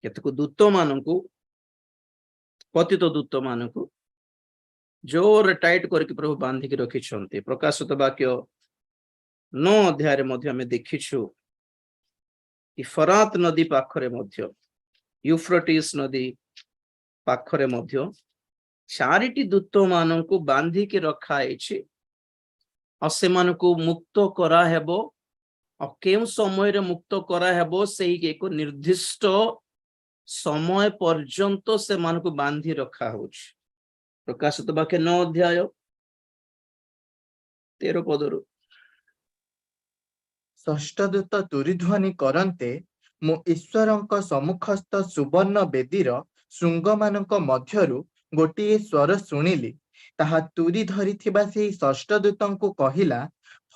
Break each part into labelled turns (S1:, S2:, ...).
S1: केतक दूत मानकु पतित दूत मानकु जोर टाइट करके प्रभु बांधिक रखिछन्ति। प्रकाशित वाक्य 9 अध्याय मध्य आमे देखिछु कि फरात नदी पाखरे मध्य यूफ्रेटिस नदी पाखरे मध्य चारिटी दूत मानकु बांधिक रखा आइछि और सेमानकु मुक्त करा हेबो। और केउ समय रे मुक्त करा हेबो सेही एक निर्दिष्ट समय पर्यंत से मानकु बांधी रखा होछि। प्रकाशित वाक्य 9 अध्याय 13 पदरु
S2: षष्ठ दूत तुरीध्वनि करन्ते मु ईश्वरंक सम्मुखस्थ सुवर्ण बेदीर शृंग मानक मध्यरु गोटिए स्वर शुणिली। ताहा तुरी धरिथिबा सेही षष्ठ दूतंकु कहिला,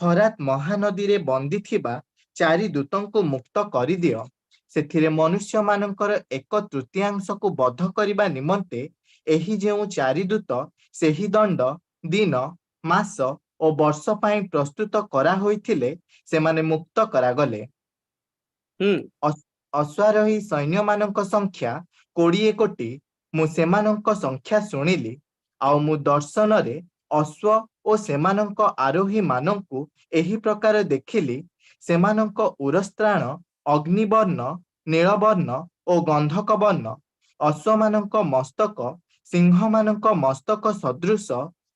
S2: फरात महानदी रे बंदी थिबा चारि दूतंकु मुक्त करि दियो। सेथिरे मनुष्य मानकर 1/3 को बध करिबा निमंते एही जेउ चारि दूत सेही दंड दिन मास ओ वर्ष पाई प्रस्तुत करा होइथिले सेमाने मुक्त करागले। अश्वारोही सैन्य मानक संख्या 20 कोटी। मु सेमानक संख्या शुणिली। आउ मु दर्शन रे अश्व ओ सेमानक आरोही मानकु एही प्रकार देखिली। सेमानक उरस्त्राण अग्निवर्ण नीलवर्ण ओ गंधक वर्ण। अश्व मानक मस्तक सिंह मानक मस्तक सदृश।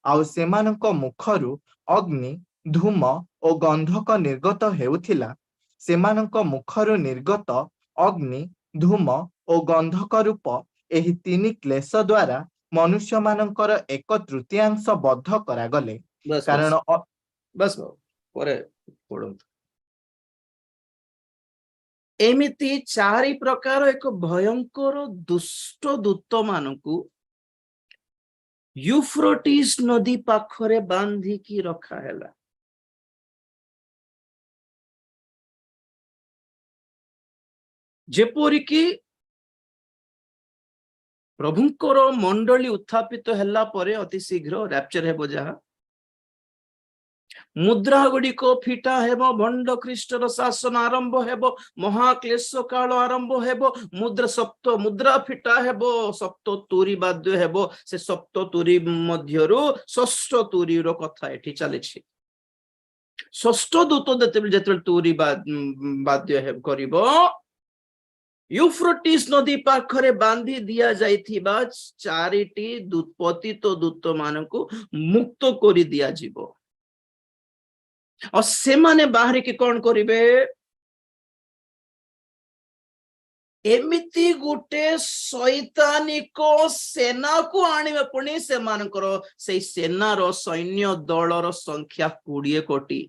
S2: आउ सेमानक मुखरु अग्नि धूम ओ गंधक निर्गत हेउथिला। सेमानक मुखरु निर्गत अग्नि धूम ओ गंधक रूप एही 3 क्लेश द्वारा मनुष्य मानकर 1/3 बद्ध करागले।
S1: बस
S2: कारण
S1: बस परे पढंतु। एमिति चारि प्रकार एक भयंकर दुष्ट दूत मानकु यूफ्रेटिस नदी पाखरे बांधी की रखा हैला। जेपोरिकी प्रभुंकर मंडली उत्थापित हैला परे अति शीघ्र रैप्चर हेबो जहा मुद्रा गुड़िक फिटा हेबो। भंड ख्रीष्टर शासन आरंभ हेबो। महाक्लेश काल आरंभ हेबो। मुद्रा फिटा हेबो। सप्त तुरी बाद्य हेबो। से सप्त तुरी मध्यरु षष्ठ तुरी रो कथा एठी चलेछि। षष्ठ दूत जेतेबेले तुरी बाद्य हेब करिवो यूफ्रेटिस नदी पाखरे बांधी दिया जाइथिबा चारिटी पतित दूत मानकु मुक्त करि दिया जिवो। और से माने बाहर के कौन करिवे एमिति गुटे शैतानिक सेना को आनिबे। पुणी से मानकर से सेना रो सैन्य दलर संख्या 20 कोटी।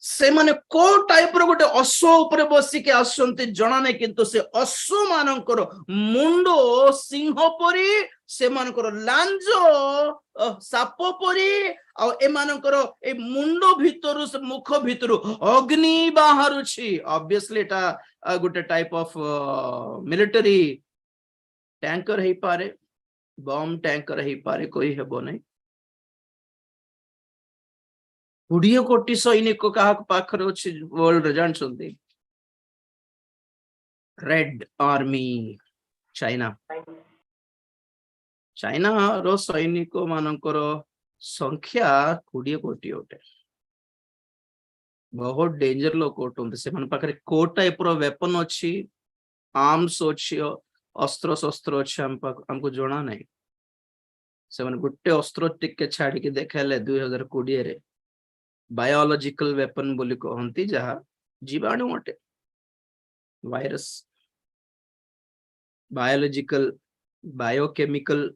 S1: से माने को टाइप रो गुटे अश्व ऊपर बसी के आसंती जणा नै, किंतु से अश्व मानकर मुंडो सिंह परी से मानकर लांज साप परी आ ए मानकर ए मुंडो भितरु से मुख भितरु अग्नि बाहरुछि। Obviously Etah Gute type of military tanker हे पारे, बम टैंकर हे पारे, कोई हेबो नै। 20 कोटी सैनिक कहा पाखरे अछि वर्ल्ड रे जानछन्ती। रेड आर्मी चाइना रो सैनिक मानकर संख्या 20 कोटी ओटे। बहुत डेंजर लोक ओटंते। से मन पाखरे को टाइप रो वेपन अछि, आर्म्स अछि, अस्त्र शस्त्र अछि, हमको जणा नै। से मन गुटे अस्त्र टिके छाडी के देखाले 2020 रे बायोलॉजिकल वेपन बोली कहंती, जहा जीवाणु अटे। Virus biological biochemical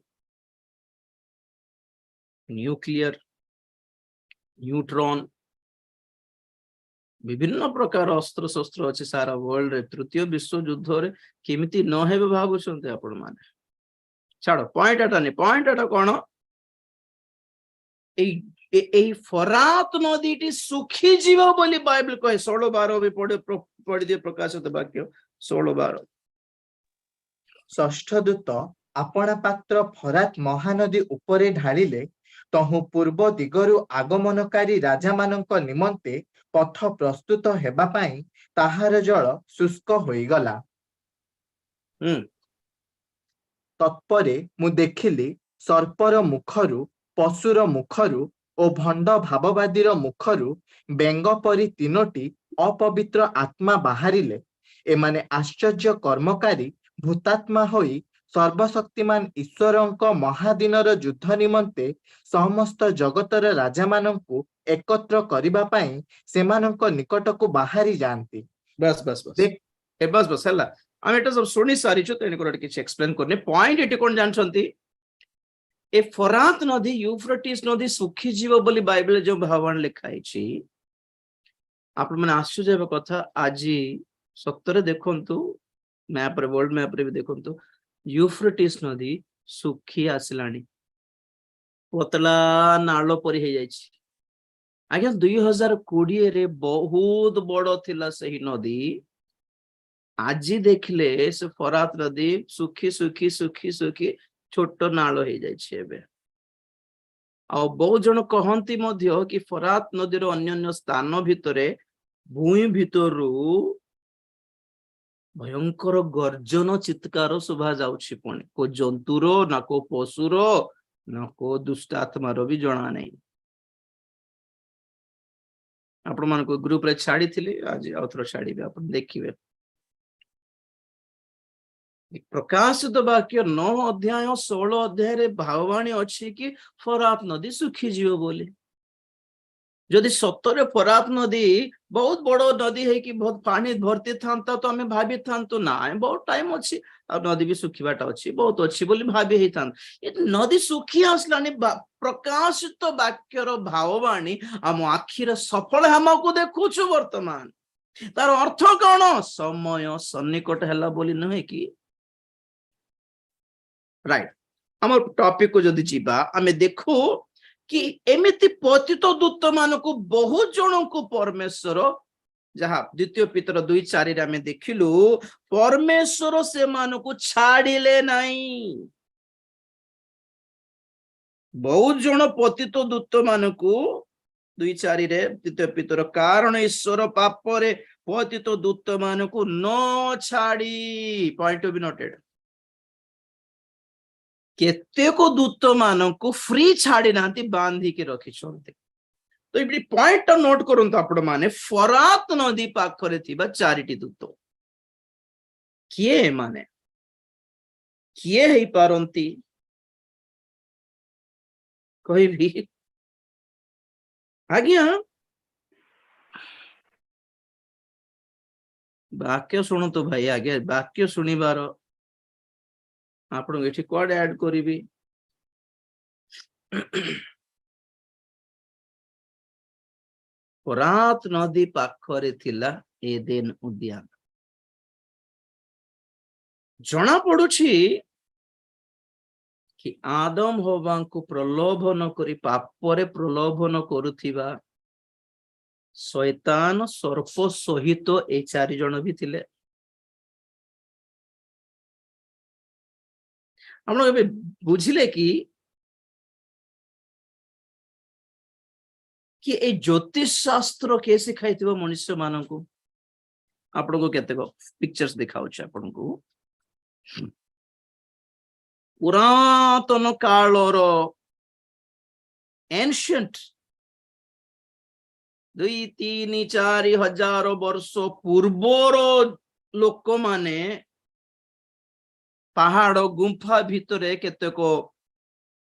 S1: nuclear neutron विभिन्न प्रकार अस्त्र शस्त्र अच्छे सारा वर्ल्ड रे। तृतीय विश्व युद्ध रे केमिति न हेबे भाबुछन्ते आपण माने। छाड़ो पॉइंट आटा नै, पॉइंट आटा कोन ए फरात नदीटी सुखी जीव बोली बाइबल कहे। 16-12 भी पढ़ी दिए प्रकाशित वाक्य 16-12।
S2: षष्ठ दूत अपना पात्र फरात महानदी उपरे ढालिले ତହୁଁ ପୂର୍ବ ଦିଗରୁ ଆଗମନକାରୀ ରାଜାମାନଙ୍କ ନିମନ୍ତେ ପଥ ପ୍ରସ୍ତୁତ ହେବା ପାଇଁ ତାହାର ଜଳ ଶୁଷ୍କ ହୋଇଗଲା।
S1: ହୁଁ
S2: ତତ୍ପରେ ମୁଁ ଦେଖିଲି ସର୍ପର ମୁଖରୁ, ପଶୁର ମୁଖରୁ ଓ ଭଣ୍ଡ ଭାବବାଦୀର ମୁଖରୁ ବେଙ୍ଗ ପରି 3ଟି ଅପବିତ୍ର ଆତ୍ମା ବାହାରିଲେ। ଏମାନେ ଆଶ୍ଚର୍ଯ୍ୟ କର୍ମକାରୀ ଭୂତାତ୍ମା ହୋଇ ସର୍ବଶକ୍ତିମାନ ଈଶ୍ୱରଙ୍କ ମହାଦିନର ଯୁଦ୍ଧ ନିମନ୍ତେ ସମସ୍ତ ଜଗତର ରାଜାମାନଙ୍କୁ ଏକତ୍ର କରିବା ପାଇଁ ସେମାନଙ୍କ ନିକଟକୁ ବାହାରି ଯାଆନ୍ତି।
S1: बस बस बस ए बस बस हला हम एटा सब सुनी सारी छु तेन कोड किछ एक्सप्लेन करने पॉइंट एटी कोन जानछंती ए फरात नदी यूफ्रेटिस नदी सुखी जीव बोली बाइबल जो भावान लिखाई छी आपण माने आश्चर्य हेबा कथा आजी सत्तरे देखंतु मैप रे वर्ल्ड मैप रे भी देखंतु यूफ्रेटिस नदी सुखी आसलानी पतला नालो परी हे जाई छी आज्ञा 2020 रे बहुत बड़ थिला सही नदी आजी देखले से फरात नदी सुखी सुखी सुखी सुखी छोट नाल हो जाए आ बहुत जन कहती मध्य कि फरात नदीर अन्य स्थान भितरे भूमि भितरु भयंकर गर्जन चित्कार शोभा जाउछि पुणी को जंतुर ना को पशुर ना को दुष्ट आत्मार भी जना नहीं आपण मान को ग्रुप रे छाड़ी थिली आज आउथरो छाड़ीबे आपण देखिबे प्रकाशित वाक्य 9 अध्याय 16 अध्याय रे भाववाणी अछि कि फरात नदी सुखी जीव बोली जदि सत्तरे फरात नदी बहुत बड़ नदी है कि बहुत पानी भर्ती थांता तो हमें भाबी थांतो ना बहुत टाइम अछि आ नदी भी सुखीबाटा अछि बहुत अछि बोली भाबी हे थान ए नदी सुखी आसलानी प्रकाशित वाक्यर भाववाणी हम आखिर सफल हमको देखुछु वर्तमान तार अर्थ कोन समय सन्निकट हैला बोली नहे कि राइट हम टॉपिक को जदि जीवा आमे देखू कि एमिति पतित दूत मानकु बहुत जन को परमेश्वर जहाँ द्वितीय पितर 2:4 रे आमे देखिलु परमेश्वर से मानकु छाड़िले नहीं बहुत जन पतित दूत मानकु 2:4 रे द्वितीय पितर कारण ईश्वर पाप रे पतित दूत मानकु न छाड़ी पॉइंट टू बी नोटेड केतेको दूत मानकु फ्री छाड़ी नांती बांधी के रखी छonte तो इबडी पॉइंट नोट करंतु आपण माने फरात नदी पाखरे थिबा 4टी दूत किए माने किए हेई पारंती कहबी आज्ञा वाक्य सुनो तो भाई आगे वाक्य सुनिबार आपण एठी कोड ऐड करिवि फरात नदी पाखरे थिला एदेन उद्यान जना पडुछि कि आदम हवा को प्रलोभन करी पापरे प्रलोभन करुथिबा शैतान सर्प सहित ए 4 जन भी थिले हम लोग बुझिले कि ए ज्योतिष शास्त्र के सिखाई मनुष्य मान को आपण को केते पिक्चर्स दिखाऊ आपण को पुरातन कालर एंशिएंट 2-3-4 हजार वर्ष पूर्वर लोक माने पहाड़ गुंफा भितरे केतेको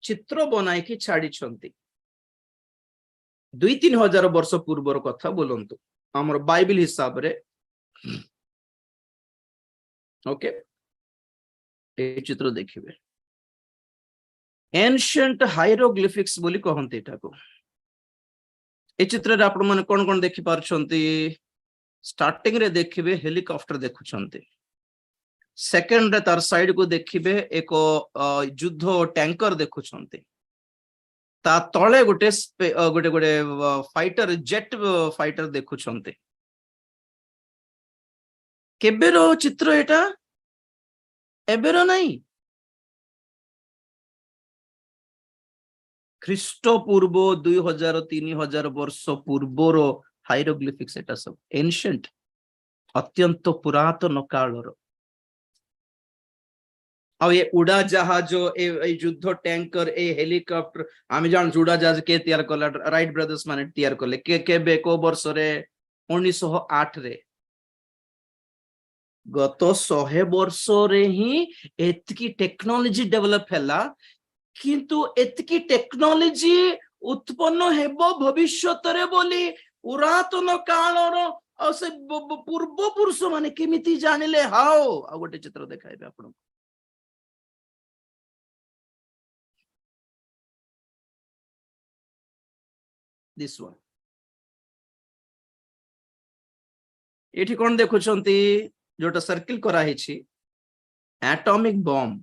S1: चित्र बनाई कि छाड़ी छंती 2-3 हजार वर्ष पूर्वर कथा बोलंतु हमर बाइबल हिसाब रे ओके ए चित्र देखिबे एंशिएंट हायरोग्लिफिक्स बोली कहंती एटाको ए चित्र रे आपण माने कोन कोन देखि पारछंती स्टार्टिंग रे देखिबे हेलिकॉप्टर देखुछंती सेकंड रे तार साइड को देखिबे एक युद्ध टैंकर देखुछंती ता तळे गोटे गोटे गोटे फाइटर जेट फाइटर देखुछंती केबेरो चित्र एटा एबेरो नहीं ଖ୍ରୀଷ୍ଟପୂର୍ବ 2000-3000 ବର୍ଷ ପୂର୍ବର ହାଇରୋଗ୍ଲିଫିକ୍ସ ଏଟା ସବୁ ଏନସିଏଣ୍ଟ ଅତ୍ୟନ୍ତ ପୁରାତନ କାଳର। ଆଉ ଏ ଉଡା ଜାହାଜ ଏ ଯୁଦ୍ଧ ଟ୍ୟାଙ୍କର ଏ ହେଲିକପ୍ଟର ଆମେ ଜାଣୁଛୁ ଉଡା ଜାହାଜ କିଏ ତିଆରି କଲା? ରାଇଟ ବ୍ରଦର୍ସ ମାନେ ତିଆରି କଲେ। କେବେ କୋଉ ବର୍ଷରେ? 1908 ରେ। ଗତ 100 ବର୍ଷରେ ହିଁ ଏତିକି ଟେକ୍ନୋଲୋଜି ଡେଭଲପ ହେଲା, କିନ୍ତୁ ଏତିକି ଟେକ୍ନୋଲୋଜି ଉତ୍ପନ୍ନ ହେବ ଭବିଷ୍ୟତରେ ବୋଲି ପୁରାତନ କାଳର ଆଉ ସେ ପୂର୍ବ ପୁରୁଷ ମାନେ କେମିତି ଜାଣିଲେ? ହାଉ? ଆଉ ଗୋଟେ ଚିତ୍ର ଦେଖାଇବେ ଆପଣଙ୍କୁ। This one. ଏଠି କଣ ଦେଖୁଛନ୍ତି? ଯୋଉଟା सर्किल କରାହେଇଛି एटॉमिक बॉम्ब।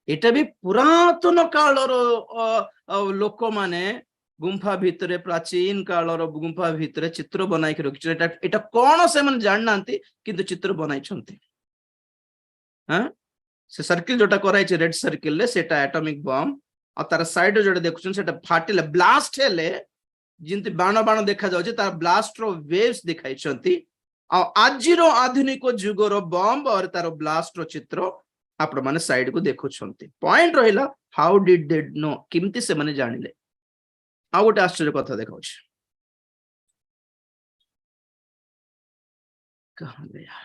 S1: এটা ବି ପୁରାତନ କାଳର ଲୋକ ମାନେ ଗୁମ୍ଫା ଭିତରେ, ପ୍ରାଚୀନ କାଳର ଗୁମ୍ଫା ଭିତରେ ଚିତ୍ର ବନାଇକି ରଖିଛନ୍ତି। এটা କଣ ସେମାନେ ଜାଣିନାହାନ୍ତି, କିନ୍ତୁ ଚିତ୍ର ବନାଇଛନ୍ତି। ସେ सर्किल ଯୋଉଟା କରାହେଇଛି ରେଡ୍ सर्किल ରେ, ସେଟା एटॉमिक बॉम्ब। ଆଉ ତାର ସାଇଡ ରେ ଯୋଉଟା ଦେଖୁଛନ୍ତି ସେଟା ଫାଟିଲେ, ବ୍ଲାଷ୍ଟ ହେଲେ ଯେମିତି ବାଣ ବାଣ ଦେଖା ଯାଉଛି, ତାର ବ୍ଲାଷ୍ଟ ର ୱେଭ୍ସ ଦେଖାଇଛନ୍ତି। ଆଉ ଆଜିର ଆଧୁନିକ ଯୁଗର ବମ୍ବ ଆଉ ତାର ବ୍ଲାଷ୍ଟ ର ଚିତ୍ର ଆପଣ ମାନେ ସାଇଡ କୁ ଦେଖୁଛନ୍ତି। ପଏଣ୍ଟ ରହିଲା, ହାଉ ଡିଡ୍ ଦେ नो? କେମିତି ସେମାନେ ଜାଣିଲେ? ଆଉ ଗୋଟେ ଆଶ୍ଚର୍ଯ୍ୟ କଥା ଦେଖାଉଛି। କହାं ଗୟା?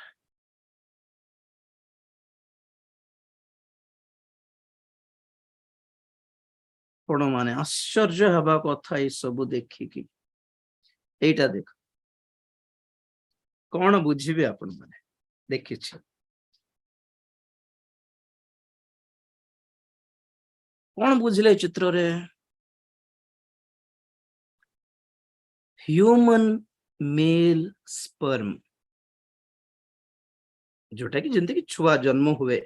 S1: ଆପଣ ମାନେ ଆଶ୍ଚର୍ଯ୍ୟ ହେବା କଥା ଏଇ ସବୁ ଦେଖିକି। ଏଇଟା ଦେଖ, କଣ ବୁଝିବେ ଆପଣ ମାନେ? ଦେଖିଛି କଣ ବୁଝିଲେ ଏ ଚିତ୍ରରେ? ହ୍ୟୁମନ୍ मेल स्पर्म, जोटा कि जेंति कि छुआ जन्म हुए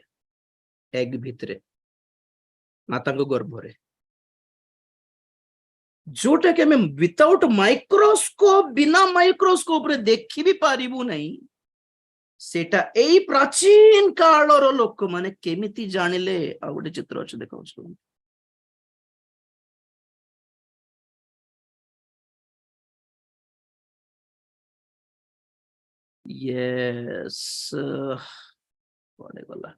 S1: एग भितरे माता को गर्भ रे, जोटा कि हमें विदाउट माइक्रोस्कोप, बिना माइक्रोस्कोप रे देखि भी पारिबु नहीं। सेटा एई प्राचीन कालर लोक माने केमिति जानिले? आ गोटे चित्र अछि देखाउछु। यस, पड़े गला।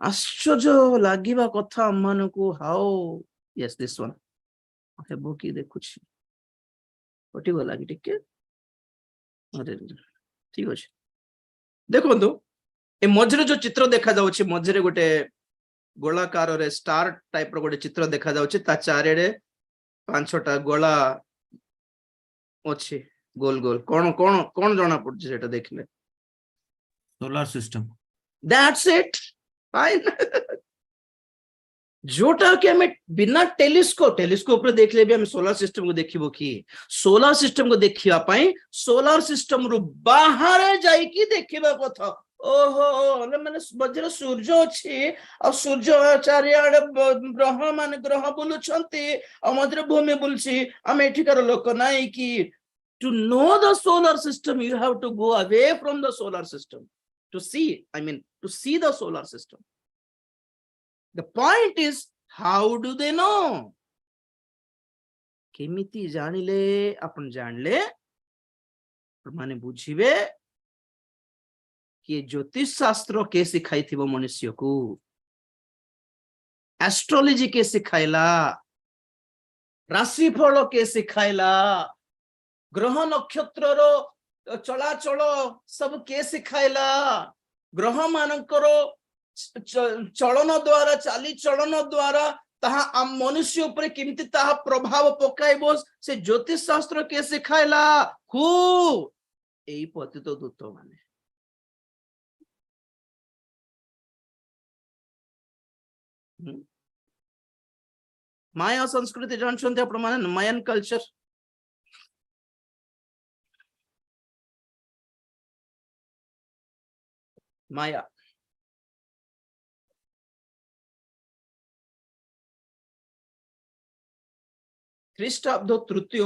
S1: आश्चर्य लागिबा कथा हमनकु। हाउ? यस, दिस वन हेबो कि देखुछि। कटि गला कि टिके? अरे ठीक अछि। देखंतु ए मझरे जो चित्र देखा जाउछि, मझरे गोटे गोलाकार रे स्टार टाइप रो गोटे चित्र देखा जाउछि। ता चारेडे 5-6टा गोला अछि, गोल गोल। कोन कोन कोन जणा पड़छि सेटा देखले?
S3: Solar system.
S1: That's it, fine. जोटा कि हमें बिना टेलीस्कोप रे देखले भी हम सोलर सिस्टम को देखिबो कि? सोलर सिस्टम को देखिबा पई सोलर सिस्टम रु बाहर जाई कि देखिबा कथा। ओहो, माने मझरे सूर्य अछि आ सूर्य चारियाडे ग्रह माने ग्रह बुलुछंती आ मझरे भूमि बुलछि। हम एठिकार लोक नाही कि? To know the solar system, you have to go away from the solar system to see, to see the solar system. The point is, how do they know? केमिति जानिले? अपन जानले माने बुझिबे कि ज्योतिष शास्त्र के सिखाई थिबो मनुष्य को, एस्ट्रोलॉजी के सिखाइला, राशिफल के सिखाइला, ग्रह नक्षत्र रो चलाचल सब के सिखाइला, ग्रह मानकर चलन द्वारा, चाली चलन द्वारा ताहा मनुष्य उपरे केमिति ताहा प्रभाव पकाइबो से ज्योतिष शास्त्र के सिखाइला। हु? एई पतित दूत माने। माया संस्कृति जानछन्ते आपण माने? मायन कल्चर। माया ख्रीष्टाब्द 3य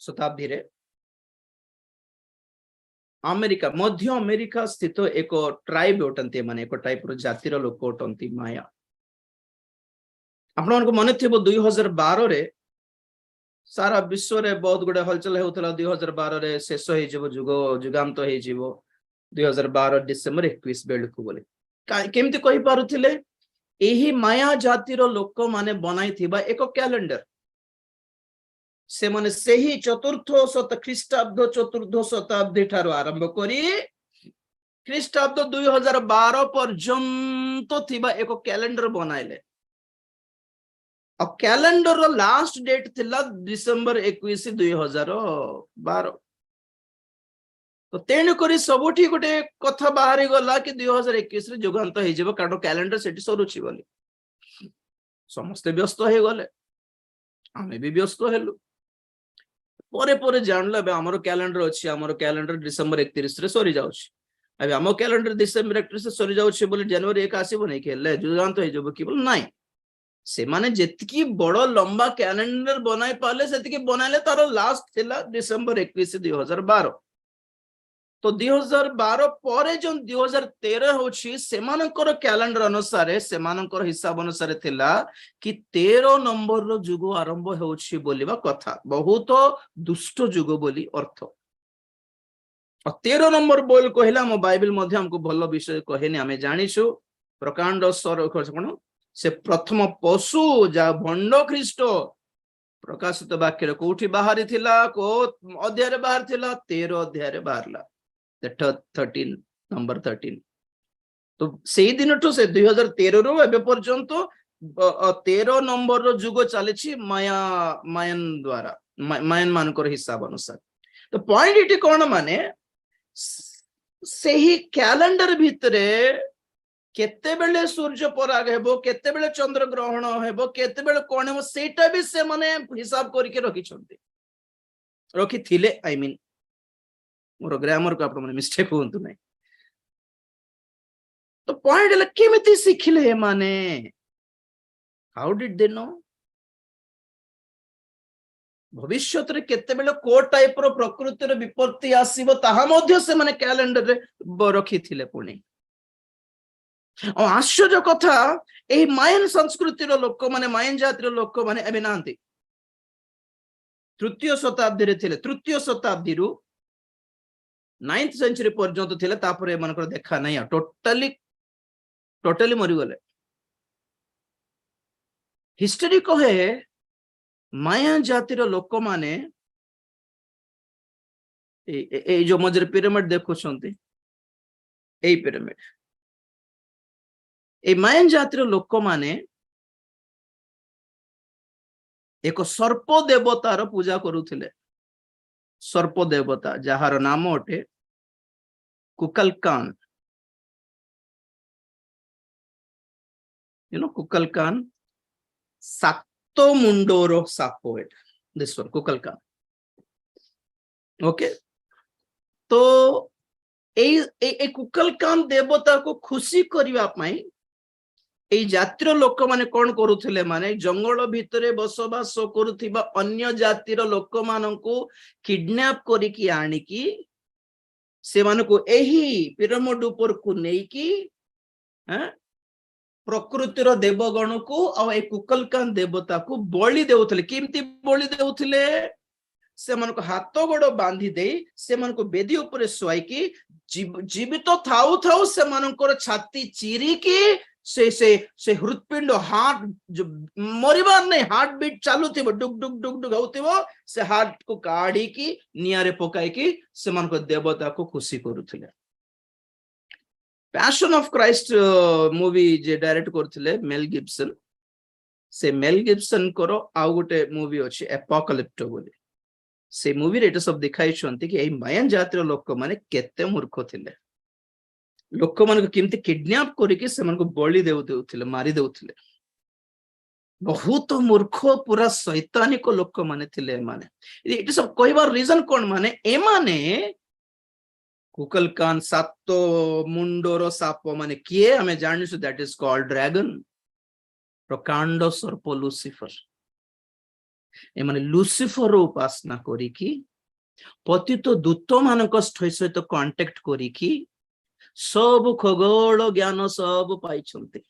S1: शताब्दी रे अमेरिका मध्य अमेरिका स्थित एक ट्राइब अटंती माने एक टाइप रो जातिर लोक अटंती माया आपन मन थे 2012 रे सारा विश्व रे बहुत गुडे हलचल होउतला 2012 रे शेष हे जीवो जुगांत हे जीवो 2012 डिसेंबर 21 बेलकु बोले केमती कहि पारुथिले एही माया जातिर लोक माने बनाई थिबा एक कैलेंडर से माने सेही ख्रीष्टाब्द चतुर्थ शताब्दी ठारो आरंभ करी ख्रीष्टाब्द 2012 पर्यंत थिबा एक कैलेंडर बनाइले और कैलेंडर रो लास्ट डेट थिला डिसेंबर 21 2012 तो तेणु करी सबुठी गोटे कथा बाहरी गला कि 2021 रे जुगांत हे जेबो कारण कैलेंडर सेठी सरुची बोली समस्त व्यस्त हे गले आमे भी व्यस्त हेलु परे परे जानले बे हमर कैलेंडर अछि हमर कैलेंडर डिसेंबर 31 रे सरी जाउछि अबे हमर कैलेंडर डिसेंबर 31 से सरी जाउछि बोली जनवरी 1 आसीबो नै केले जुगांत हे जेबो कि बोल नाही से माने जेतकी बड़ लंबा कैलेंडर बनाई पाले सेतकी बनाले तारो लास्ट थिला डिसेंबर 21 2012 तो 2012 परे जो 2013 होछि सेमानकर कैलेंडर अनुसार सेमानकर हिसाब अनुसार थिला कि 13 नंबर रो जुग आरंभ होछि बोलिबा कथा बहुत दुष्ट जुग बोली अर्थ और 13 नंबर बोल कहला मो बाइबल मध्ये हमको भलो विषय कहेनी हमें जानिछु प्रकांड स्वर कोन से प्रथम पशु जा भंड ख्रीष्ट प्रकाशित वाक्य कोठी बाहरी थिला को अध्याय रे बाहर थिला 13 अध्याय रे बाहरला 13 नंबर 13 तो सेही दिन ठो से 2013 रो एबे पर्यंत 13 नंबर रो जुग चलेछि मायन द्वारा मायन मानकर हिसाब अनुसार तो पॉइंट इटी कोन माने सेही कैलेंडर भितरे केते बेले सूर्य पराग हेबो केते बेले चंद्र ग्रहण हेबो केते बेले कोन हेबो सेटा भी से माने हिसाब करके रखि छथि रखि थिले आई मीन मोर ग्रामर को आपण मिस्टेक होंतु नै तो पॉइंट ले केमिति सिखिले हे माने हाउ डिड दे नो भविष्यत रे केते बेले को टाइप रो प्रकृति रो विपत्ति आसीबो ताहा मध्ये से माने कैलेंडर रे रखि थिले पुणी और आश्चर्य कथा ए मायन संस्कृति रो लोक माने मायन जाति रो लोक माने एबे नांती तृतीय शताब्दी रे थिले तृतीय शताब्दी रु 9th सेंचुरी पर्यंत थिले तापरे मनकर देखा नै टोटली मरि गले हिस्ट्री कहे माया जाति रो लोक माने ए जो मजर पिरामिड देखु छंती ए पिरामिड ए मायन जातिर लोक माने एक सर्प देवतार पूजा करुथिले सर्प देवता जहार नाम अटे कुकलकान कुकलकान सातो मुंडोरो सापो एट दिस वन कुकलकान ओके तो ए कुकलकान देवता को खुशी करिवा पई ए जातिर लोक माने कोन करुथिले माने जंगल भितरे बसवास करुथिबा अन्य जातिर लोक मानकु किडनैप करिकि आनिकी से मानको एही पिरामिड ऊपर को नेकी प्रकृतिर देवगण को आ ए कुकलकान देवता को बलि देउथिले किमती बलि देउथिले से मानको हाथ गोड़ बांधी दे से मानको बेदी ऊपर सुआइकी जीवित थाउ थाउ से मानकर छाती चिरी की से हृदपिंड हार्ट जो मरिबार नहीं हार्ट बीट चालू थी डुक डुक डुक डुक होतिबो से हार्ट को काढ़ी की नियारे पकाई की से मन को देवता को खुशी करूथिले पैशन ऑफ क्राइस्ट मूवी जे डायरेक्ट करथिले मेल गिब्सन से मेल गिब्सन करो आउ गोटे मूवी अछि एपोकलिप्टो बोली से मूवी रे सब दिखाई छंती कि ए मायन जातिर लोक माने केते मूर्ख थिले लोक मान केमती किडनैप करके से मन को बलि देउथिले मारी देउथिले बहुत मूर्ख पूरा शैतानिक लोक माने थिले माने इट सब कहबार रीजन कोन माने ए माने कुकलकान सातो मुंडोरो साप माने किए हमें जानिसु दैट इज कॉल्ड ड्रैगन प्रकांड सर्प लुसिफर ए माने लुसिफर उपासना करी की पतित दूत मानक सहित कांटेक्ट करिकी सब खगोल ज्ञान सब पाइछन्ते,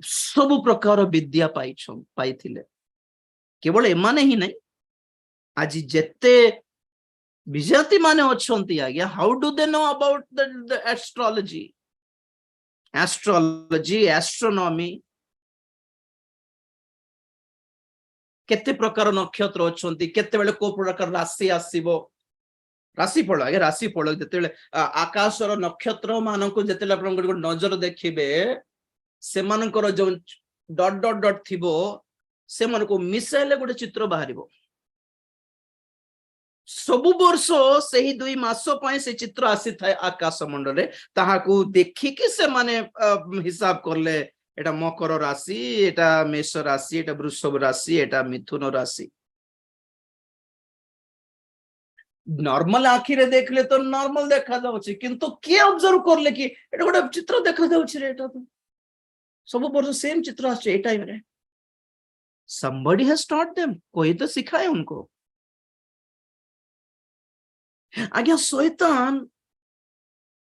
S1: सब प्रकार विद्या पाइथिले। केवल एमाने ही नहीं, आज जेते विजाति माने अछंती आज्ञा, how do they know about the astrology, astronomy, केते प्रकार नक्षत्र अछंती, केते बेले को प्रकार राशि आसीबो, राशिफल आगे राशिफल जेते आकाशर नक्षत्र मानक जेते आपण नजर देखिबे से मानकर जो डॉट डॉट डॉट थिबो से मन को मिसाइले गोटे चित्र बाहरिबो। सबु वर्ष सही 2 मास पय से चित्र आसी थाए आकाश मंडल रे, ताहाकू देखि कि से माने हिसाब करले एटा मकर राशि, एटा मेष राशि, एटा वृषभ राशि, एटा मिथुन राशि। नॉर्मल आखि रे देखले तो नॉर्मल देखा जाउछि, किंतु के ऑब्जर्व करले कि एटा गोटे चित्र देखा जाउछि रे, एटा तो सब वर्ष सेम चित्र आछे ए टाइम रे। somebody has taught them, कोई तो सिखाए उनको। आज्ञा शैतान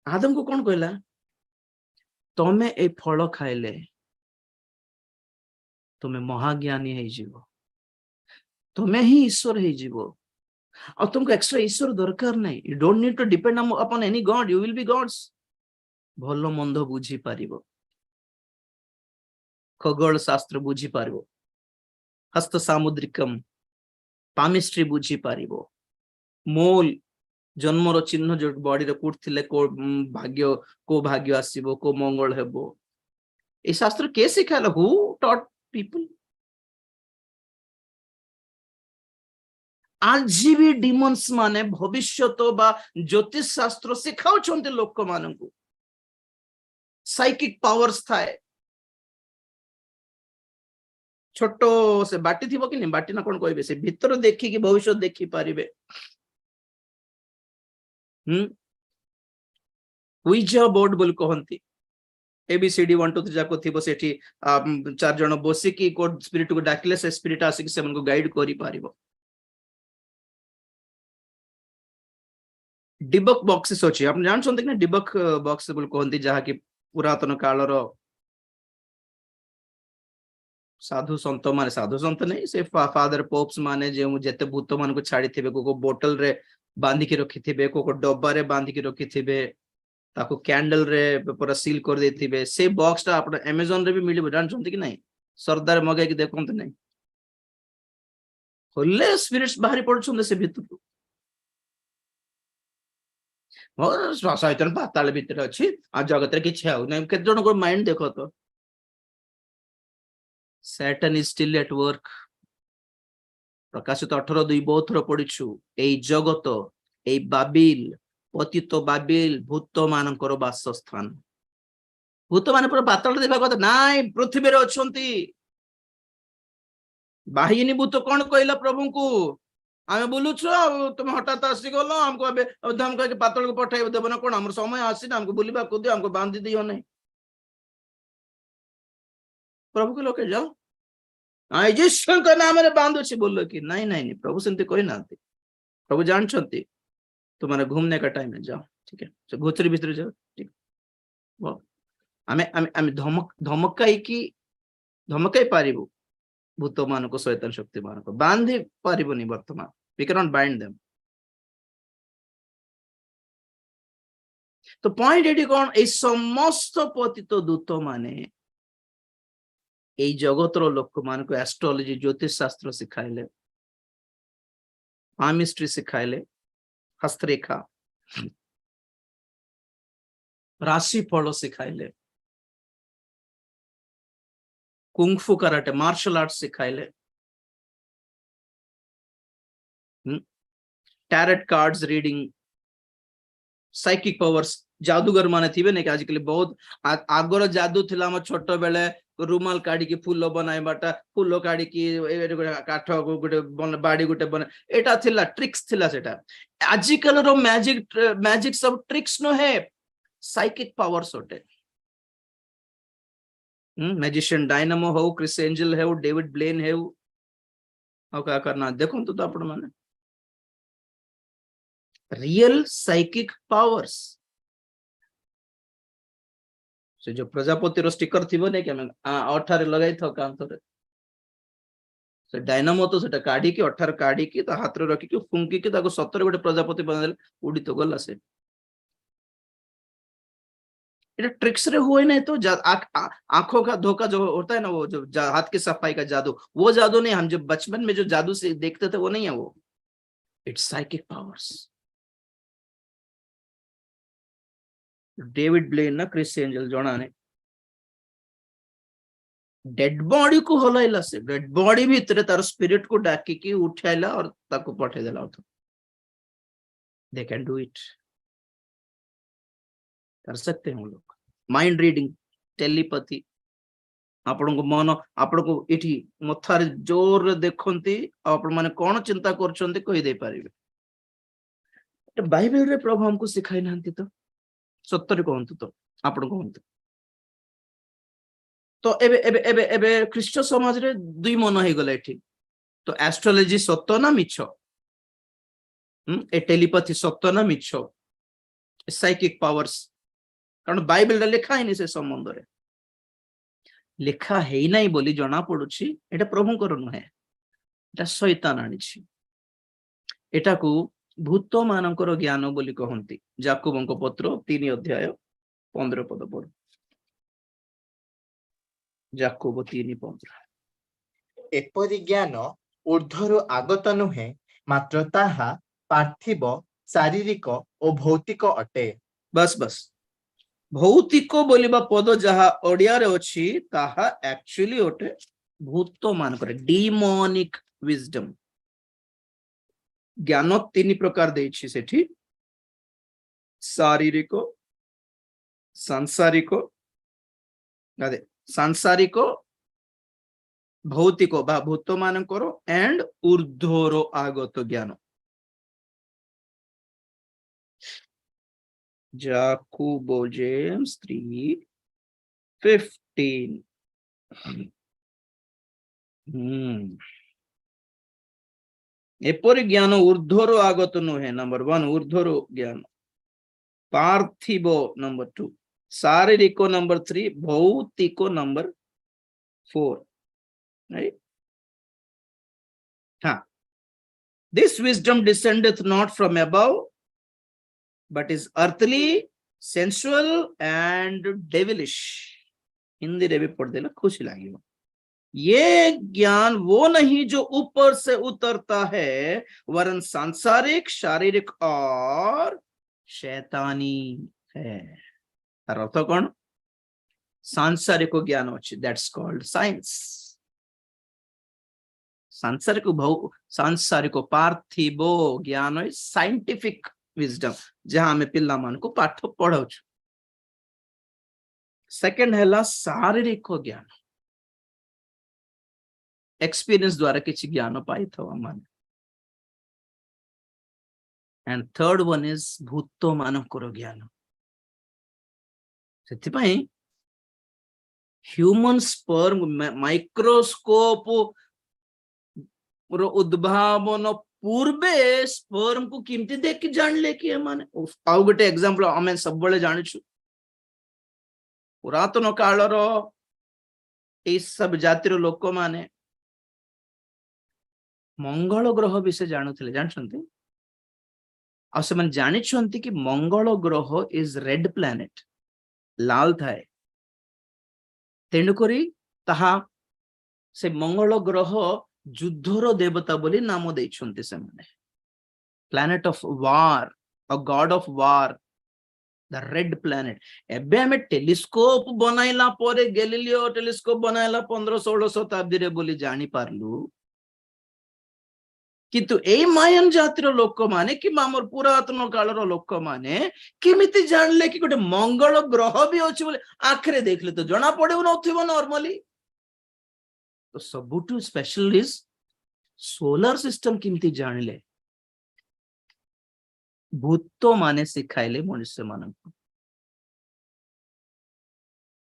S1: आदम को कौन कहला, तमे ए फल खाइले तुमे महाज्ञानी है जीवो, तुमे ही ईश्वर है जीवो, और तुमको एक्स्ट्रा ईश्वर दरकार नहीं। You don't need to depend upon any god, you will be gods. भलो मंद बुझी पारिबो, खगोल शास्त्र बुझी पारिबो, हस्त सामुद्रिकम पामिस्ट्री बुझी पारिबो, मोल जन्मर चिन्ह जो बॉडी रे कुटथिले को भाग्य आसीबो, को मंगल हेबो, ए शास्त्र के सिखाला, हु टॉट पीपल? आज भी डिमन्स माने भविष्यत बा ज्योतिष शास्त्र सिखाउछन्ते लोक माननकु। साइकिक पावर्स थाए, छोटो से बाटी थिबो कि नहीं, बाटी ना कोन कहबे, से भीतर देखि कि भविष्य देखि पारिबे। उइजा बोर्ड बोल कहंती, एबीसीडी 1 2 3 जाको थिबो, सेठी 4 जण बसी कि कोड स्पिरिट को डाकले से स्पिरिट आसी कि सेमन को गाइड करि पारिबो। डिबक बॉक्सेस अछि, आपण जान छन्ते कि डिबक बॉक्स बोल कहंती, जहा कि पुरातन कालर साधु संत माने, साधु संत नहीं से फादर पोप्स माने जे जेते भूत मान को छाड़ी थिबे, को बोतल रे बांधी के रखी थिबे, को डब्बा रे बांधी के रखी थिबे, ताको कैंडल रे पूरा सील कर दे थिबे। से बॉक्स ता आपण अमेज़न रे भी मिलिबो, जान छन्ते कि नहीं? सरदार मगे कि देखंत नहीं, होले स्पिरिट्स बाहरी पड़छन से भीतर और शैतान पाताल भीतर अछि, आ जगत रे किछ आउ नै। केते जण को माइंड देखो तो, Satan is still at work. प्रकाशित 18:2 बहुत थोर पढ़िछु, एई जगत, एई बाबिल, पतित बाबिल भूत मानकर वासस्थान। भूत मान पर पाताल देबा कथा नाइ, पृथ्वी रे अछंती। बाहिनी भूत कोन कहला प्रभु को, आमे बोलुछु तुम हठात आसी गलो, हमको अबे धमका के पाताल को पठाई देबो ना कोन? हमर समय आसी ना, हमको बुलिबा को दियो, हमको बांधी दियो नहीं। प्रभु के लोके जाओ, यीशु के नाम रे बांधु छी बोलो कि नहीं नहीं नहीं, प्रभु सेंते कहि नांती। प्रभु जानछंती तुम्हारे घूमने का टाइम है, जाओ, ठीक है, तो घोचरी भीतर जाओ, ठीक। वो आमे धमकाई पारिबो भूत मान को, शैतान शक्ति मान को बांधी पारिबोनी। वर्तमान we can not bind them. तो पॉइंट एडी कोन, ए समस्त पतित दूत माने ए जगतर लोक मान को एस्ट्रोलॉजी ज्योतिष शास्त्र सिखाइले, पामिस्ट्री सिखाइले, हस्तरेखा, राशि फल सिखाइले, कुंफू कराटे, मार्शल आर्ट सिखाइले, tarot cards reading, psychic powers. जादूगर माने थिबे ने कि आजकल बहुत आगर जादू थिला, हम छोट बेले रुमाल काढ़ी की फूल बनाइबाटा, फूल काढ़ी की काठ गोटे बाड़ी गोटे बना, एटा थिला ट्रिक्स थिला। सेटा आजकल रो मैजिक सब ट्रिक्स न है, साइकिक पावर्स होटे। मैजिशियन डायनामो हो, क्रिस एंजल हो, डेविड ब्लेन हो, ଆଉ क्या करना देखो तो आपण माने रियल साइकिक पावर्स से जो प्रजापति रो स्टिकर थिबो नै कि हम अठारे लगाई थो कांथरे से डायनामो तो सेटा काढी कि अठार काढी कि ता हाथ रे रखी कि फुंकी कि ताको सତରେ गोटे प्रजापति बनेल उडी तो गला से ये ट्रिक्स रे हुए नहीं तो आंखों का धोखा जो होता है ना वो जो हाथ की सफाई का जादू वो जादू नहीं हम जो बचपन में जो जादू से देखते थे वो नहीं है वो it's psychic powers David Blaine ना क्रिस एंजल जणा ने डेड बॉडी को हलाइला से डेड बॉडी भीतर तार स्पिरिट को डाकी की उठाइला और ताको पठे देला तो दे कैन डू इट कर सकते हैं वो लोग माइंड रीडिंग टेलीपैथी आपण को मन आपण को इठी मथार जोर देखंती आपण माने कोन चिंता करछंती कहि दे पारिबे बाइबल रे प्रभु हमको सिखाई नांती तो सत्तरे कहंतु तो आपण कहंतु तो एबे एबे एबे एबे ख्रीष्ट समाज रे दुई मन हे गले एठी तो एस्ट्रोलॉजी सत्य ना मिछ ए टेलीपैथी सत्य ना मिछ साइकिक पावर्स कारण बाइबल रे लिखा है नि से संबंध रे लिखा है नहीं बोली जना पड़ुछि एटा प्रभु कर नहे एटा शैतान आनिछि एटा को भूत मानकर ज्ञान बोली कहंती याकूबଙ୍କ पत्र 3 अध्याय 15 पद पढ़ याकूब 3:15
S2: एपरि ज्ञान ऊर्ध्वरु आगत नुहे मात्र ताहा पार्थिव शारीरिक और भौतिक अटे
S1: बस बस भौतिक बोलिबा पद जहा ओडिया रे अछि ताहा एक्चुअली ओटे भूत मानकर डिमोनिक विजडम ज्ञान 3 प्रकार देछि सेठी शारीरिक सांसारिक गादे सांसारिक भौतिक बा भूत मानकर एंड ऊर्ध्वर आगत ज्ञान याकूब जेम्स 3:15 एपरि ज्ञान ऊर्ध्वर आगत नुहे नंबर 1 ऊर्ध्वर ज्ञान पार्थिव नंबर 2 शारीरिक नंबर 3 भौतिक number 4 right this wisdom descendeth not from above but is earthly sensual and devilish Hindi रे भी पढ़ देला खुशी लागियो ये ज्ञान वो नहीं जो ऊपर से उतरता है वरन सांसारिक शारीरिक और शैतानी है अर्थ कौन सांसारिक ज्ञान अच्छी दैट्स कॉल्ड साइंस सांसारिक पार्थिव ज्ञान साइंटिफिक विजडम जहां हमें पिल्ला मान को पाठ पढ़ाऊ सेकंड है शारीरिक ज्ञान एक्सपीरियंस द्वारा किसी ज्ञान पाई था मान एंड थर्ड वन इज भूत मानकर ज्ञान से ह्यूमन स्पर्म माइक्रोस्कोप उद्भावन पूर्वे स्पर्म को किमती देख जानले कि माने आउ गोटे एग्जांपल हमें सब बळे जानिछु पुरातन कालर ए सब जातिर लोक माने मंगल ग्रह विषय जानुथिले जानछंती आ से माने जानिछंती कि मंगल ग्रह इज रेड प्लैनेट लाल थाए तेणु करी ताहा से मंगल ग्रह युद्धर देवता बोली नाम देइछंती से माने planet of war a God of war the red planet एबे हमें टेलीस्कोप बनाइला परे गैलीलियो टेलीस्कोप बनाइला 15-16 शताब्दी रे बोली जानि पारलु किंतु ए मायन जातिर लोक माने कि मामर पुरातन कालर लोक माने केमिति जानले कि गोटे मंगल ग्रह भी अछि बोले आखरे देखले तो जना पड़े नथिबो नॉर्मली तो सबुटु स्पेशल इज सोलर सिस्टम केमिति जानले भूत माने सिखाइले मनुष्य मान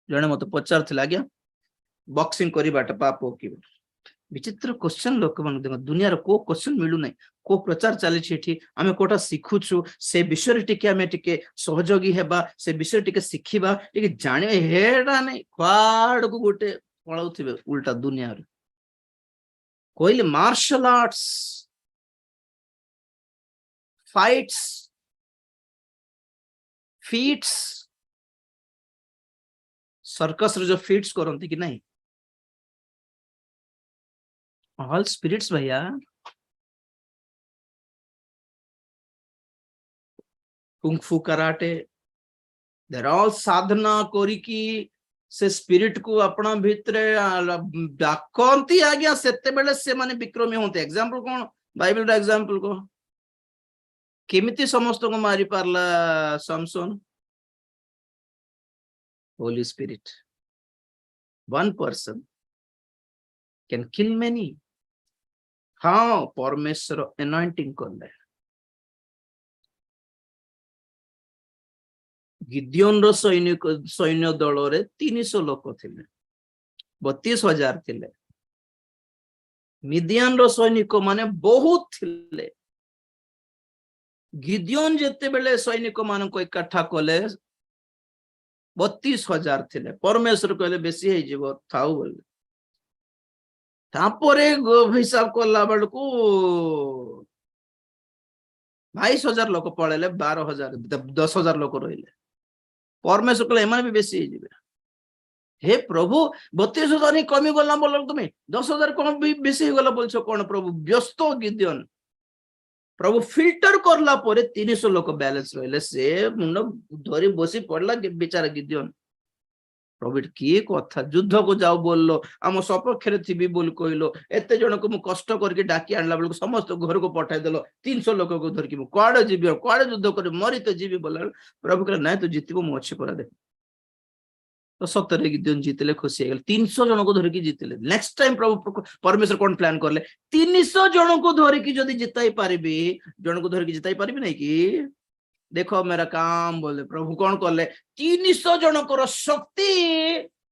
S1: जने मत पचार थिला गया बॉक्सिंग करिबाटा पाप कि विचित्र क्वेश्चन लोक मान देख दुनिया को क्वेश्चन मिलू ना को प्रचार चली आम कोटा शिखुचु से विषय टिके आम टिके सहयोगी हेबा से विषय टिके शिखिबा टिके जाने हेडा नहीं क्वाड को गोटे पलाउथिबे उल्टा दुनिया रे कोइले martial arts fights feats circus रे जो फीट्स करंती कि नहीं ऑल स्पिरिट्स भैया कुंफू कराटे देर ऑल साधना करिकी से स्पिरिट को अपना भितरे डाकंती आज्ञा सेते बेले से माने विक्रमी होते एग्जांपल कोन बाइबल रा एग्जांपल को केमिति समस्त को मारी पारला Samson Holy Spirit one person can kill many हाँ परमेश्वर एनॉइंटिंग करले गिद्योन रो सैन्य दल रे 300 लोक थिले 32,000 थिले मिडियान रो सैनिक माने बहुत थिले गिद्योन जेते बेले सैनिक मान को इकट्ठा कले 32,000 थिले परमेश्वर कहले बेसी हे जीव थाउ बोले तापरे हिसाब करला बेलकू 22,000 लोक पळेले 12,000 10,000 लोक रहिले परमेश्वर कहले एमाने भी बेसी हे हे प्रभु 32,000 कमी गला बोल तुम्हें 10,000 कौन भी बेसी गला बोलछो कौन प्रभु व्यस्त गिद्योन प्रभु फिल्टर करला परे 300 लोक बैलेंस रहिले से मुंड धरी बसी पड़ला बेचारा गिद्योन प्रभु किए कथा युद्ध को जाओ बोललो आम सपक्ष थी बोल कहलो एते जन को मु कष्ट करके डाकी आनला बेलको समस्त घर को पठाई देलो 300 लोक को धरकी मु कुआडे जीवी कुआडे युद्ध कर मरी तो जीवी बोला प्रभु कहले नहीं तो जीतबो मु अच्छे करा दे तो सत्तर गिद्योन जीतले खुशी गल 300 जन को धरिकी जीतले नेक्स्ट टाइम प्रभु परमेश्वर कौन प्लान करले 300 जन को धरिकी जदी जिताई पारिबी जन को धरिकी जिताई पारिबी नहीं कि देखो मेरा काम बोले प्रभु कौन करले 300 जन को शक्ति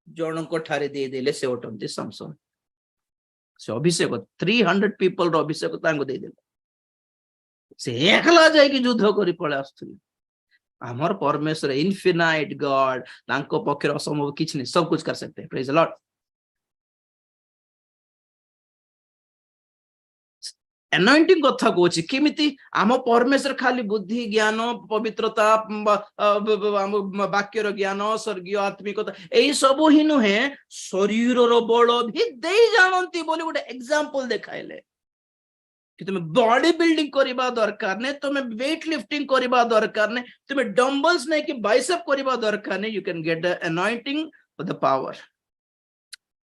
S1: जन को ठारे दे देले से ओटमती समसन से अभिषेक 300 पीपल रो अभिषेक तांको दे देले से एकला जाय कि युद्ध करी पळे आस्थुली आमर परमेश्वर इनफिनाइट गॉड तांको पक्षर असंभव किछ नहीं सब कुछ कर सकते हैं प्रेज द लॉर्ड एनॉइंटिंग कथा कोछि केमिति आम परमेश्वर खाली बुद्धि ज्ञान पवित्रता वाक्यर ज्ञान स्वर्गीय आत्मिकता एई सब ही नुहे शरीर रो बळ भी देई जानंती बोली गोटे एग्जांपल देखाइले कि तुम्हें बॉडी बिल्डिंग करबा दरकार ने तुम्हें वेट लिफ्टिंग करबा दरकार ने तुम्हें डंबल्स नहीं कि बाइसेप करबा दरकार ने you can get the anointing for the power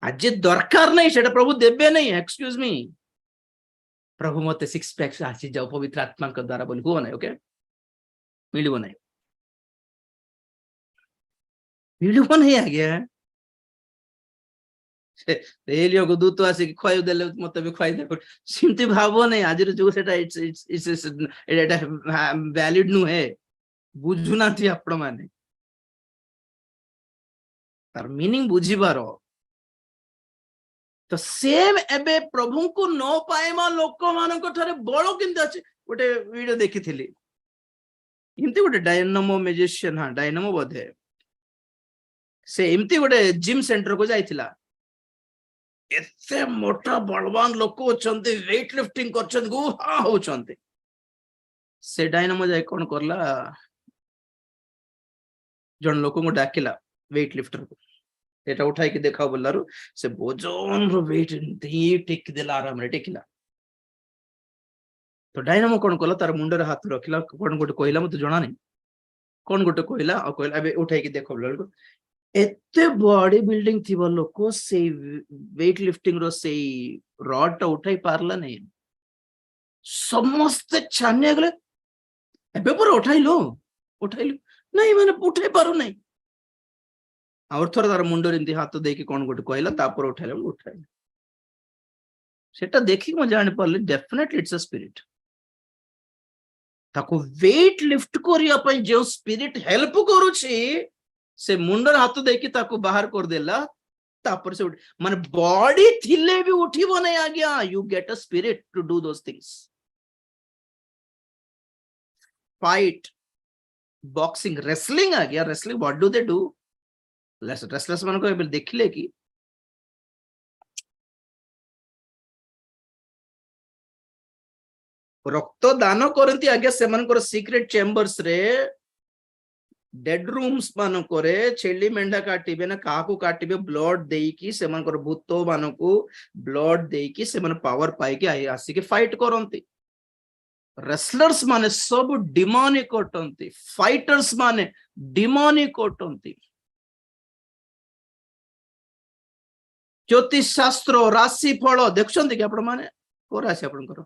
S1: आज दरकार नहीं सेटा प्रभु देबे नहीं एक्सक्यूज मी प्रभु मते सिक्स पैक आसी जाओ पवित्र आत्मा के द्वारा बोली हो नहीं ओके मिलिबो नहीं आ गया एलियो को दूत आसी खय देले मते भी खय दे सिमती भाबो नहीं आज जो सेटा इट्स एटा वैलिड नु है बुझुना थी आपण माने तार मीनिंग बुझिबारो तो सेम एबे प्रभु को न पाएमा लोक मानक ठारे बळ किंत अछि गोटे वीडियो देखिथिली इमती गोटे डायनामो म्यूजिशियन हां डायनामो बोधे से इमती गोटे जिम सेंटर को जाइथिला एते मोटा बलवान लोक होचंती वेट लिफ्टिंग करछन गु हा होचंती से डायनामो जाय कोन करला जन लोक को डाकिला वेट लिफ्टर को एटा उठाई के देखाओ बोलारु से बोजन रो वेट दी टेक देला आराम रे टेकिला तो डायनामो कोन कोला तार मुंडर हाथ रखिला कोन गोटे कहला मते जणा नहीं कोन गोटे कहला आ कहला अबे उठाई के देखो बोलारु एते बॉडी बिल्डिंग थिबो लोको से वेट लिफ्टिंग रो से रॉड टा उठाई पारला नहीं समस्त छाने गले एबे पर उठाइलो नहीं माने उठाई पारो नहीं और थोड़ा तार मुंडर इनती हाथ देके कौन गोटे कहला तापर उठाइला उठाइला सेटा देखि म जानि परले डेफिनेटली इट्स अ स्पिरिट ताको वेट लिफ्ट करिया पई जो स्पिरिट हेल्प करूछि से मुंडर हाथ देके ताको बाहर कर देला तापर से माने बॉडी थिले भी उठिबो नै आज्ञा you get a spirit to do those things fight boxing wrestling आज्ञा wrestling what do they do wrestlers मान को देखिले कि रक्त दान करती आज्ञा से सिक्रेट चेम्बर्स रे डेड रूम्स मान छेली मेंढा काटिबे ना काकू काटिबे ब्लड देकी से भूत मान को ब्लड देकी से पावर पाइके आसिके फाइट करती रेसलर्स माने सब डिमोनिक अटंती फाइटर्स माने डिमोनिक अटंती ज्योतिष शास्त्र राशि फल देखुछंती कि आपण माने को राशि आपनकर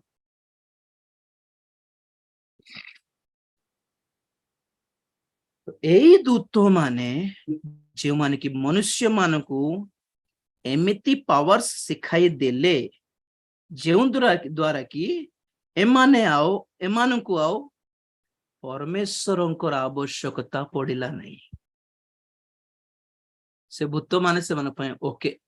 S1: एई दूत माने जे माने कि मनुष्य मान को एमिति पावर्स सिखाई देले जेउ द्वारा कि एमाने आओ एमान को आओ परमेश्वरंकर आवश्यकता पड़िला नहीं से भूत माने से मन पय ओके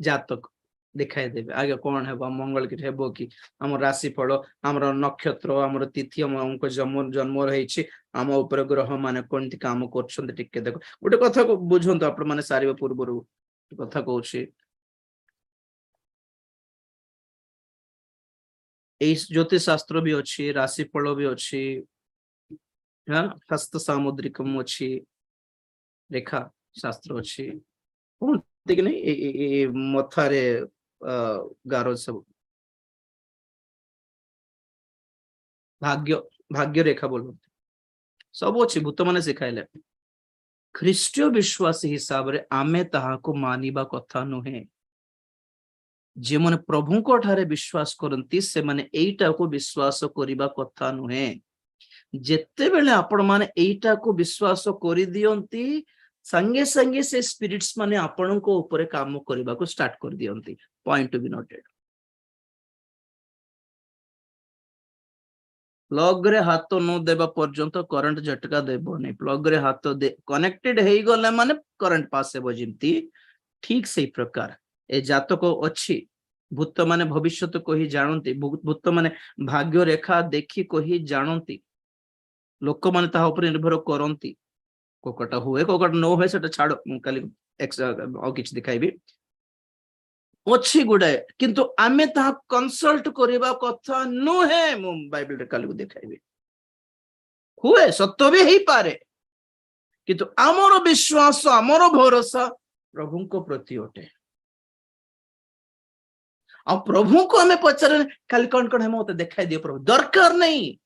S1: जातक दिखाई देबे आगे कौन है मंगल की हेबो कि हमर राशि फल हमर नक्षत्र हमर तिथि हमको जन्म जन्म रही आम ऊपर ग्रह माने कोनती काम करछन टिके देखो गोटे कथा को बुझंतो आपण माने सारिबा पूर्वरु कथा कहूछि एई ज्योतिष शास्त्र भी अछि राशि फल भी अछि हां हस्त सामुद्रिकम अछि रेखा शास्त्र अछि कोन देख नहीं ए मथारे गारो सब भाग्य भाग्य रेखा बोल सब अच्छी भूत माने सिखाइले ख्रीष्टीय विश्वास हिसाब रे आमे ताहा को मानिबा कथा नुहे जे माने प्रभु को ठारे विश्वास करंती से माने एईटा को विश्वास करिबा कथा नुहे जेते बेले आपण माने एईटा को विश्वास करि दियंती संगे संगे से स्पिरिट्स माने आपण को ऊपर काम करबा को स्टार्ट कर दियंती point to be noted plug रे हाथ न देबा पर्यंत करंट झटका देबो नै प्लग रे हाथ कनेक्टेड हेई गले माने करंट पास हेबो जिमती ठीक सही प्रकार ए जातक अछि भूत माने भविष्यत को ही जानती भूत माने भाग्य रेखा देखि को ही जानती लोक माने ता ऊपर निर्भर करंती कोकटा हुए कोकटा नो हुए सेटा छाड़ो काली और किछ दिखाइबी अच्छी गुडाए किंतु आमे ता कंसल्ट करिबा कथा नुहे मु बाइबल रे काली को देखाइबी हुए सत्य भी हेई पारे किंतु आमर विश्वास आमर भरोसा प्रभु को प्रति ओटे आ प्रभु को हमें पचारे काली कौन है मते देखाई दियो प्रभु दरकार नहीं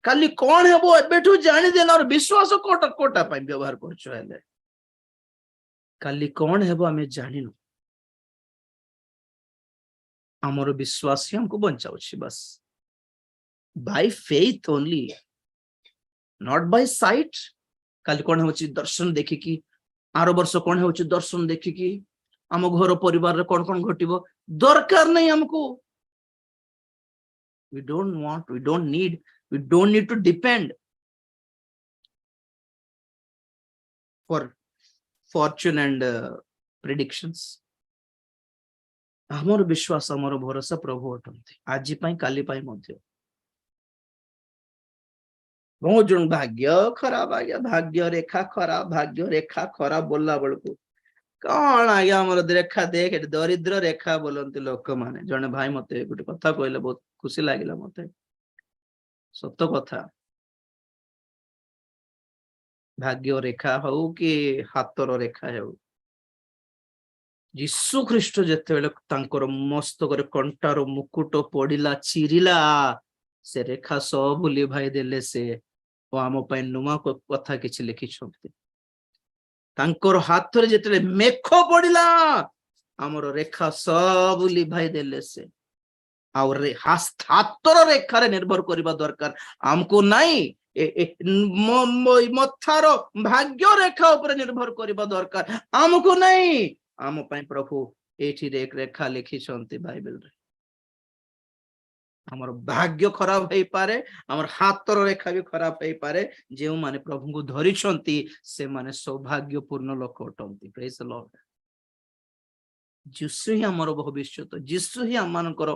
S1: काली कौन है वो एबेठू जानि देना और विश्वास कोटा कोटा पाई व्यवहार करछो हेले काली कौन है वो हमें जानिनु आमर विश्वास ही हमको बचाउछि बस by faith only not by sight काली कौन होछि दर्शन देखि कि आरो वर्ष कौन होछि दर्शन देखि कि आम घर परिवार रे कौन कौन घटिबो दरकार नहीं हमको we don't need to depend for fortune and predictions हमर विश्वास हमर भरोसा प्रभु अटंती आज पाई काली पाई मध्य बहुत जन भाग्य खराब बोलला बळकू कौन आज्ञा हमर रेखा देख दरिद्र रेखा बोलंती लोक माने जने भाई मते गोटे कथा कहले बहुत खुशी लागिला मते सत्य कथा भाग्य रेखा हो कि हाथर रेखा हो यीशु ख्रीष्ट जेते बेले तांकर मस्तक कंटार मुकुट पड़िला चिरिला से रेखा सब भूली भाई देले से ओ आम पई नुमा कथा किछि लिखि छथि तांकर हाथ रे जेते मेख पड़िला हमर रेखा सब भूली भाई देले से और हाथर रेखा रे निर्भर करबा दरकार हमको नहीं मथार भाग्य रेखा ऊपर निर्भर करबा दरकार हमको नहीं आम प्रभु एठी एक रेखा लिखी बाइबल रे ଆମର ଭାଗ୍ୟ ଖରାପ ହେଇପାରେ, ଆମର ହାତର ରେଖା ବି ଖରାପ ହେଇପାରେ, ଯେଉଁମାନେ ପ୍ରଭୁଙ୍କୁ ଧରିଛନ୍ତି ସେମାନେ ସୌଭାଗ୍ୟପୂର୍ଣ୍ଣ ଲୋକ ଅଟନ୍ତି। ପ୍ରେଜ୍ ଦ ଲର୍ଡ। ଯୀଶୁ ହିଁ ଆମର ଭବିଷ୍ୟତ, ଯୀଶୁ ହିଁ ଆମମାନଙ୍କର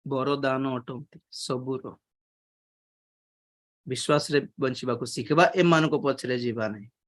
S1: ବରଦାନ ଅଟନ୍ତି ସବୁର। ବିଶ୍ୱାସରେ ବଞ୍ଚିବାକୁ ଶିଖିବା, ଏମାନଙ୍କ ପଛରେ ଯିବା ନାହିଁ।